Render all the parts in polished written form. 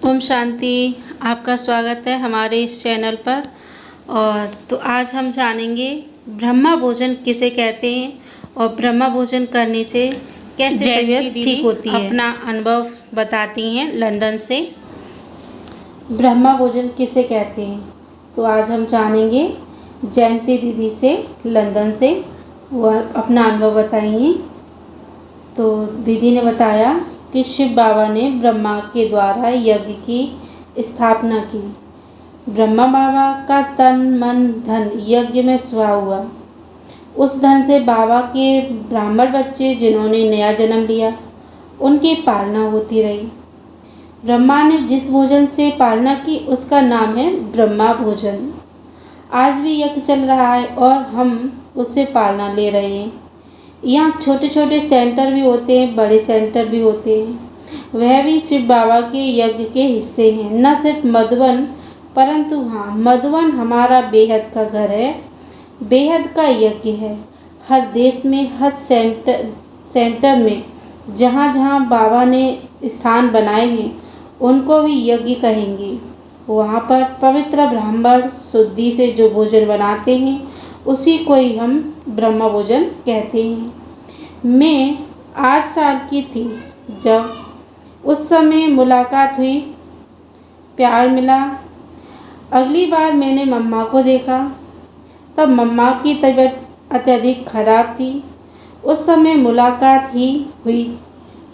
ओम शांति। आपका स्वागत है हमारे इस चैनल पर। और तो आज हम जानेंगे ब्रह्मा भोजन किसे कहते हैं और ब्रह्मा भोजन करने से कैसे तबीयत ठीक होती है। अपना अनुभव बताती हैं लंदन से। ब्रह्मा भोजन किसे कहते हैं तो आज हम जानेंगे जयंती दीदी से लंदन से। वो अपना अनुभव बताएंगी। तो दीदी ने बताया कि शिव बाबा ने ब्रह्मा के द्वारा यज्ञ की स्थापना की। ब्रह्मा बाबा का तन मन धन यज्ञ में सुहा हुआ। उस धन से बाबा के ब्राह्मण बच्चे जिन्होंने नया जन्म लिया उनकी पालना होती रही। ब्रह्मा ने जिस भोजन से पालना की उसका नाम है ब्रह्मा भोजन। आज भी यज्ञ चल रहा है और हम उससे पालना ले रहे हैं। यहाँ छोटे छोटे सेंटर भी होते हैं, बड़े सेंटर भी होते हैं। वह भी शिव बाबा के यज्ञ के हिस्से हैं। न सिर्फ मधुबन परंतु हाँ, मधुबन हमारा बेहद का घर है, बेहद का यज्ञ है। हर देश में हर सेंटर में जहाँ जहाँ बाबा ने स्थान बनाए हैं उनको भी यज्ञ कहेंगे। वहाँ पर पवित्र ब्राह्मण शुद्धि से जो भोजन बनाते हैं उसी को ही हम ब्रह्मा भोजन कहते हैं। मैं 8 साल की थी जब उस समय मुलाकात हुई, प्यार मिला। अगली बार मैंने मम्मा को देखा तब मम्मा की तबीयत अत्यधिक खराब थी। उस समय मुलाकात ही हुई,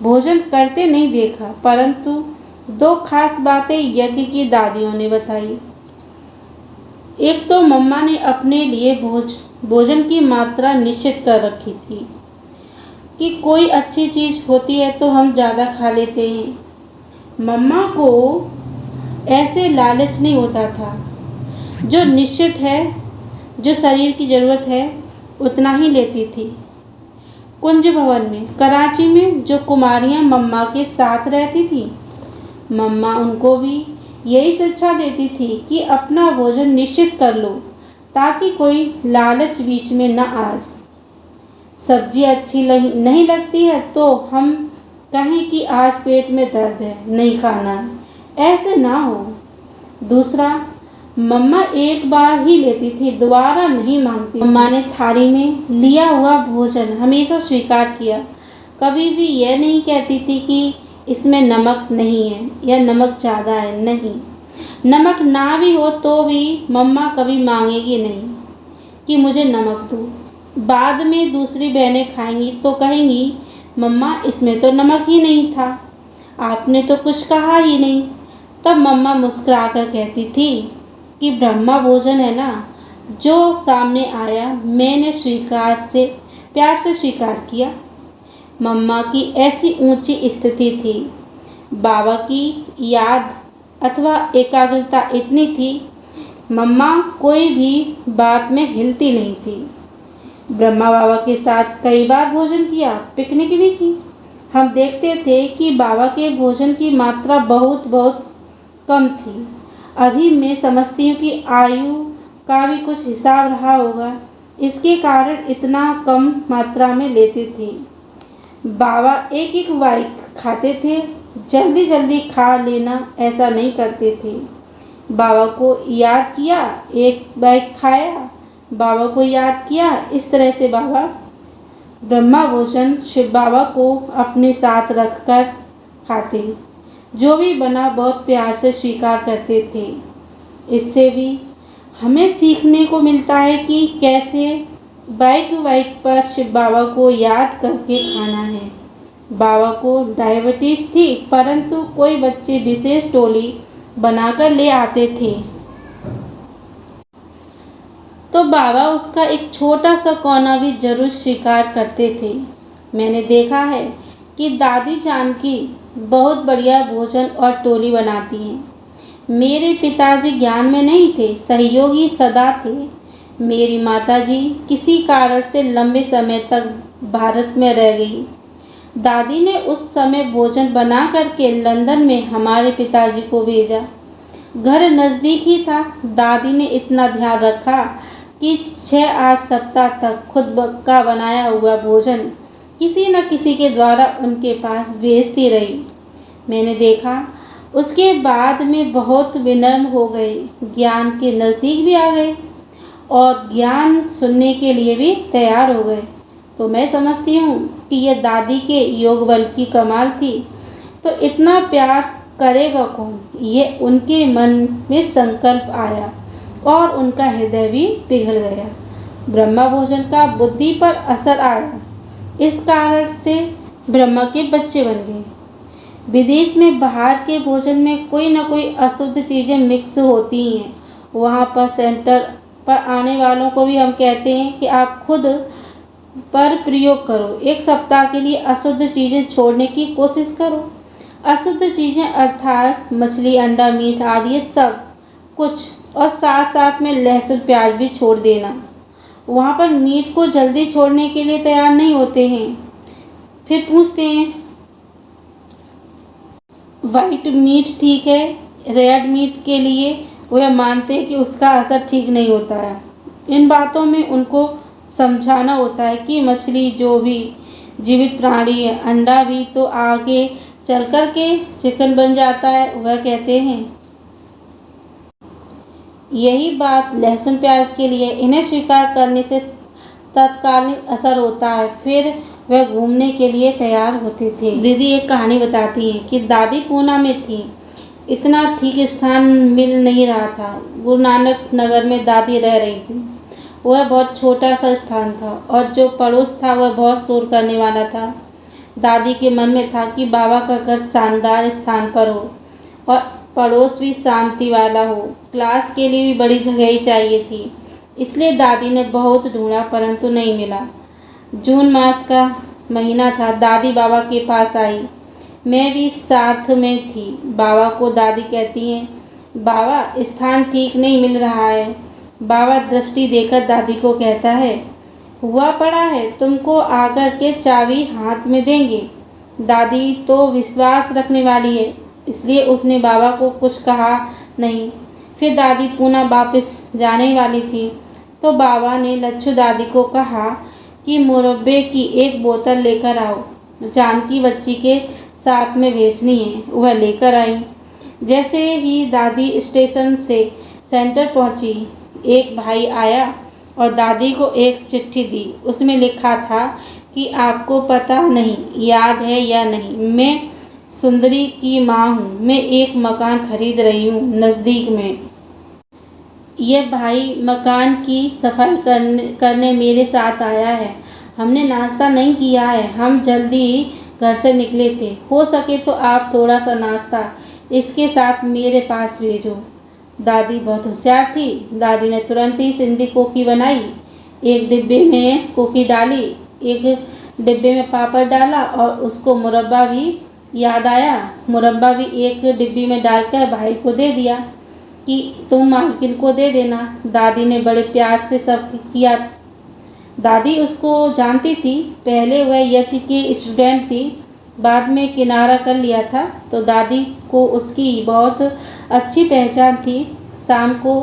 भोजन करते नहीं देखा, परंतु 2 खास बातें यज्ञ की दादियों ने बताई। एक तो मम्मा ने अपने लिए भोजन की मात्रा निश्चित कर रखी थी कि कोई अच्छी चीज़ होती है तो हम ज़्यादा खा लेते हैं। मम्मा को ऐसे लालच नहीं होता था। जो निश्चित है, जो शरीर की ज़रूरत है उतना ही लेती थी। कुंज भवन में कराची में जो कुमारियाँ मम्मा के साथ रहती थी, मम्मा उनको भी यही शिक्षा देती थी कि अपना भोजन निश्चित कर लो ताकि कोई लालच बीच में न आ जाए। सब्जी अच्छी नहीं लगती है तो हम कहें कि आज पेट में दर्द है, नहीं खाना है, ऐसे ना हो। दूसरा, मम्मा एक बार ही लेती थी, दोबारा नहीं मांगती। मम्मा ने थाली में लिया हुआ भोजन हमेशा स्वीकार किया। कभी भी यह नहीं कहती थी कि इसमें नमक नहीं है या नमक ज़्यादा है। नहीं, नमक ना भी हो तो भी मम्मा कभी मांगेगी नहीं कि मुझे नमक दो। बाद में दूसरी बहनें खाएंगी तो कहेंगी मम्मा इसमें तो नमक ही नहीं था, आपने तो कुछ कहा ही नहीं। तब मम्मा मुस्कुराकर कहती थी कि ब्रह्मा भोजन है ना, जो सामने आया मैंने प्यार से स्वीकार किया। मम्मा की ऐसी ऊंची स्थिति थी, बाबा की याद अथवा एकाग्रता इतनी थी, मम्मा कोई भी बात में हिलती नहीं थी। ब्रह्मा बाबा के साथ कई बार भोजन किया, पिकनिक भी की। हम देखते थे कि बाबा के भोजन की मात्रा बहुत बहुत कम थी। अभी मैं समझती हूँ कि आयु का भी कुछ हिसाब रहा होगा, इसके कारण इतना कम मात्रा में लेते थे। बाबा एक एक बाइक खाते थे, जल्दी जल्दी खा लेना ऐसा नहीं करते थे। बाबा को याद किया, एक बाइक खाया, बाबा को याद किया। इस तरह से बाबा ब्रह्मा भोजन शिव बाबा को अपने साथ रखकर खाते, जो भी बना बहुत प्यार से स्वीकार करते थे। इससे भी हमें सीखने को मिलता है कि कैसे बाइक पर शिव बाबा को याद करके खाना है। बाबा को डायबिटीज़ थी परंतु कोई बच्चे विशेष टोली बनाकर ले आते थे तो बाबा उसका एक छोटा सा कोना भी जरूर स्वीकार करते थे। मैंने देखा है कि दादी जानकी बहुत बढ़िया भोजन और टोली बनाती हैं। मेरे पिताजी ज्ञान में नहीं थे, सहयोगी सदा थे। मेरी माताजी किसी कारण से लंबे समय तक भारत में रह गई। दादी ने उस समय भोजन बना करके लंदन में हमारे पिताजी को भेजा। घर नज़दीक ही था। दादी ने इतना ध्यान रखा कि 6-8 सप्ताह तक खुद का बनाया हुआ भोजन किसी न किसी के द्वारा उनके पास भेजती रही। मैंने देखा उसके बाद में बहुत विनम्र हो गए, ज्ञान के नज़दीक भी आ गए और ज्ञान सुनने के लिए भी तैयार हो गए। तो मैं समझती हूँ कि यह दादी के योग बल की कमाल थी। तो इतना प्यार करेगा कौन, ये उनके मन में संकल्प आया और उनका हृदय भी पिघल गया। ब्रह्मा भोजन का बुद्धि पर असर आया, इस कारण से ब्रह्मा के बच्चे बन गए। विदेश में बाहर के भोजन में कोई ना कोई अशुद्ध चीज़ें मिक्स होती हैं। वहाँ पर सेंटर पर आने वालों को भी हम कहते हैं कि आप खुद पर प्रयोग करो, 1 सप्ताह के लिए अशुद्ध चीज़ें छोड़ने की कोशिश करो। अशुद्ध चीज़ें अर्थात मछली, अंडा, मीट आदि ये सब कुछ, और साथ साथ में लहसुन प्याज भी छोड़ देना। वहाँ पर मीट को जल्दी छोड़ने के लिए तैयार नहीं होते हैं। फिर पूछते हैं वाइट मीट ठीक है, रेड मीट के लिए वह मानते हैं कि उसका असर ठीक नहीं होता है। इन बातों में उनको समझाना होता है कि मछली जो भी जीवित प्राणी है, अंडा भी तो आगे चल कर के चिकन बन जाता है, वह कहते हैं। यही बात लहसुन प्याज के लिए, इन्हें स्वीकार करने से तत्कालीन असर होता है। फिर वह घूमने के लिए तैयार होते थे। दीदी एक कहानी बताती हैं कि दादी पूना में थी, इतना ठीक स्थान मिल नहीं रहा था। गुरु नानक नगर में दादी रह रही थी। वह बहुत छोटा सा स्थान था और जो पड़ोस था वह बहुत शोर करने वाला था। दादी के मन में था कि बाबा का घर शानदार स्थान पर हो और पड़ोस भी शांति वाला हो। क्लास के लिए भी बड़ी जगह ही चाहिए थी, इसलिए दादी ने बहुत ढूंढा परंतु नहीं मिला। जून मास का महीना था। दादी बाबा के पास आई, मैं भी साथ में थी। बाबा को दादी कहती हैं, बाबा स्थान ठीक नहीं मिल रहा है। बाबा दृष्टि देकर दादी को कहता है, हुआ पड़ा है, तुमको आकर के चाबी हाथ में देंगे। दादी तो विश्वास रखने वाली है, इसलिए उसने बाबा को कुछ कहा नहीं। फिर दादी पूना वापस जाने वाली थी तो बाबा ने लच्छू दादी को कहा कि मुरब्बे की 1 बोतल लेकर आओ, जानकी बच्ची के साथ में भेजनी है। वह लेकर आई। जैसे ही दादी स्टेशन से सेंटर पहुंची, एक भाई आया और दादी को एक चिट्ठी दी। उसमें लिखा था कि आपको पता नहीं, याद है या नहीं, मैं सुंदरी की माँ हूँ। मैं एक मकान खरीद रही हूँ नज़दीक में। यह भाई मकान की सफाई करने मेरे साथ आया है। हमने नाश्ता नहीं किया है, हम जल्दी घर से निकले थे। हो सके तो आप थोड़ा सा नाश्ता इसके साथ मेरे पास भेजो। दादी बहुत होशियार थी। दादी ने तुरंत ही सिंधी कोकी बनाई। एक डिब्बे में कोकी डाली, एक डिब्बे में पापड़ डाला और उसको मुरब्बा भी याद आया। मुरब्बा भी एक डिब्बी में डालकर भाई को दे दिया कि तुम मालकिन को दे देना। दादी ने बड़े प्यार से सब किया। दादी उसको जानती थी, पहले वह यज्ञ की स्टूडेंट थी, बाद में किनारा कर लिया था, तो दादी को उसकी बहुत अच्छी पहचान थी। शाम को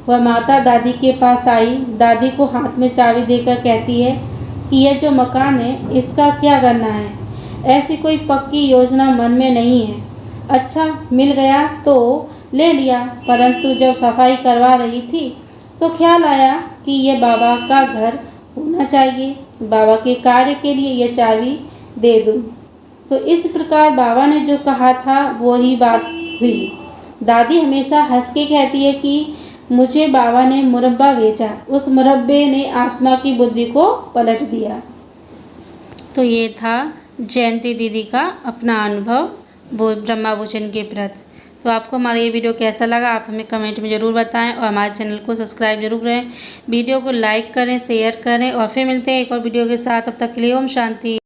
वह माता दादी के पास आई। दादी को हाथ में चाबी देकर कहती है कि यह जो मकान है इसका क्या करना है। ऐसी कोई पक्की योजना मन में नहीं है। अच्छा मिल गया तो ले लिया, परंतु जब सफाई करवा रही थी तो ख्याल आया कि यह बाबा का घर होना चाहिए। बाबा के कार्य के लिए यह चाबी दे दूँ। तो इस प्रकार बाबा ने जो कहा था वो ही बात हुई। दादी हमेशा हंस के कहती है कि मुझे बाबा ने मुरब्बा भेजा, उस मुरब्बे ने आत्मा की बुद्धि को पलट दिया। तो ये था जयंती दीदी का अपना अनुभव ब्रह्मा भोजन के प्रति। तो आपको हमारा ये वीडियो कैसा लगा आप हमें कमेंट में ज़रूर बताएं और हमारे चैनल को सब्सक्राइब जरूर करें। वीडियो को लाइक करें, शेयर करें और फिर मिलते हैं एक और वीडियो के साथ। तब तक के लिए ओम शांति।